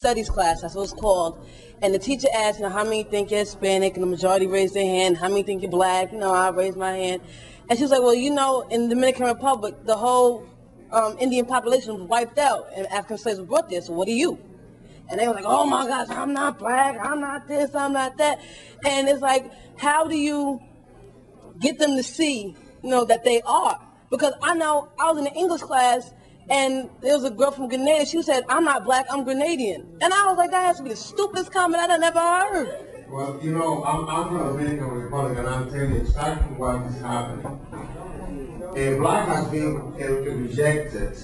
studies class, that's what it's called. And the teacher asked, how many think you're Hispanic? And the majority raised their hand. How many think you're black? I raised my hand. And she was like, well, in the Dominican Republic, the whole Indian population was wiped out and African slaves were brought there, so what are you? And they were like, oh my gosh, I'm not black, I'm not this, I'm not that. And it's like, how do you get them to see, that they are? Because I know I was in an English class and there was a girl from Grenada, she said, I'm not black, I'm Grenadian. And I was like, that has to be the stupidest comment I've ever heard. Well, I'm from the Dominican Republic and I'm telling you exactly what is happening. Black has been rejected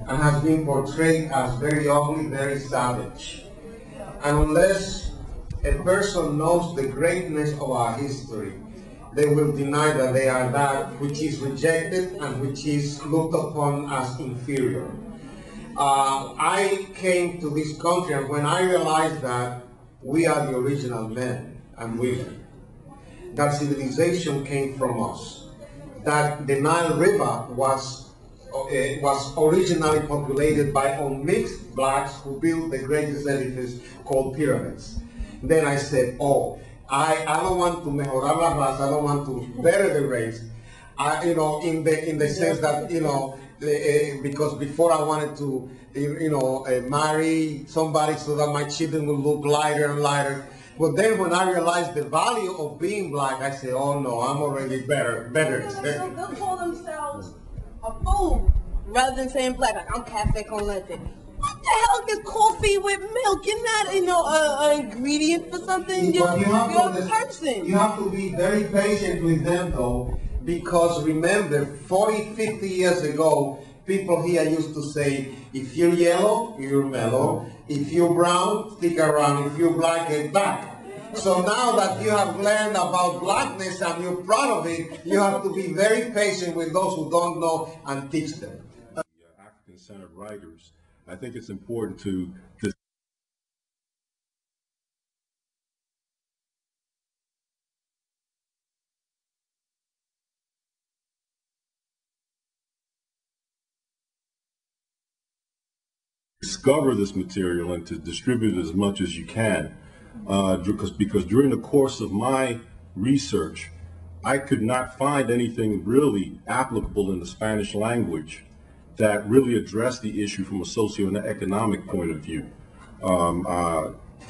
and has been portrayed as very ugly, very savage. And unless a person knows the greatness of our history, they will deny that they are that which is rejected and which is looked upon as inferior. I came to this country, and when I realized that we are the original men and women, that civilization came from us, that the Nile River was originally populated by unmixed blacks who built the greatest edifice called pyramids. Then I said, I don't want to mejorar la raza, I don't want to better the race, in the sense that, because before I wanted to, marry somebody so that my children would look lighter and lighter. But then when I realized the value of being black, I said, oh no, I'm already better. They'll call themselves a food rather than saying black. Like, I'm cafe con leche. What the hell is coffee with milk? You're not, an ingredient for something. You're a person. You have to be very patient with them, though, because remember, 40, 50 years ago, people here used to say, if you're yellow, you're mellow. If you're brown, stick around. If you're black, get back. So now that you have learned about blackness and you're proud of it, you have to be very patient with those who don't know and teach them. African-centered writers, I think it's important to discover this material and to distribute it as much as you can. Because during the course of my research, I could not find anything really applicable in the Spanish language that really addressed the issue from a socio-economic point of view.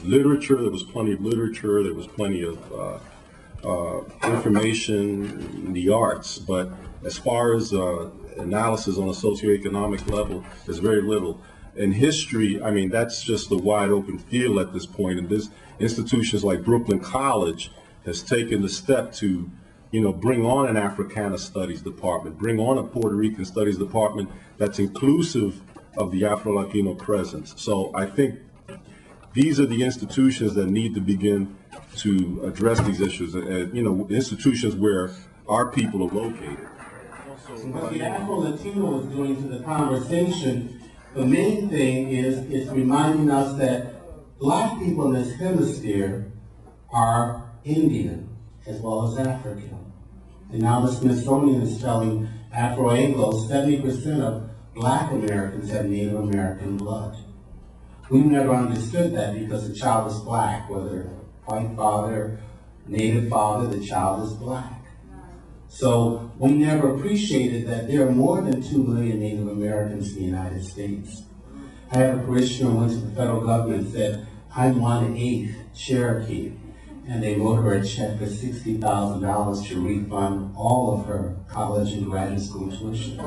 Literature, there was plenty of literature, there was plenty of information in the arts, but as far as analysis on a socioeconomic level, there's very little. In history, I mean, that's just a wide open field at this point, and this institutions like Brooklyn College has taken the step to, bring on an Africana Studies department, bring on a Puerto Rican Studies department that's inclusive of the Afro Latino presence. So I think these are the institutions that need to begin to address these issues, institutions where our people are located. What the Afro Latino is doing to the conversation, the main thing is it's reminding us that black people in this hemisphere are Indian as well as African. And now the Smithsonian is telling Afro-Anglo 70% of black Americans have Native American blood. We've never understood that because the child is black, whether white father, Native father, the child is black. So we never appreciated that there are more than 2 million Native Americans in the United States. I had a parishioner who went to the federal government and said, I'm 1/8 Cherokee. And they wrote her a check for $60,000 to refund all of her college and graduate school tuition.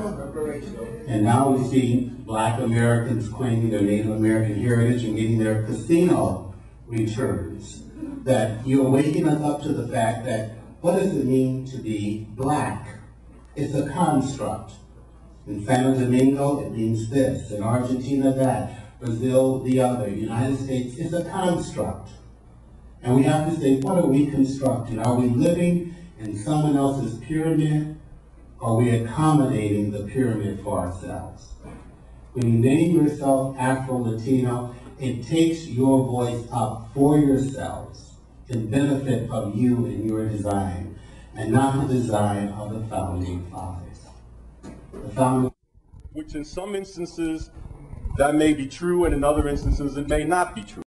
And now we see black Americans claiming their Native American heritage and getting their casino returns. That you're waking us up to the fact that what does it mean to be black? It's a construct. In Santo Domingo, it means this. In Argentina, that. Brazil, the other. United States, it's a construct. And we have to say, what are we constructing? Are we living in someone else's pyramid? Or are we accommodating the pyramid for ourselves? When you name yourself Afro-Latino, it takes your voice up for yourselves can benefit from you and your design, and not the design of the founding fathers. Which in some instances That may be true, and in other instances, it may not be true.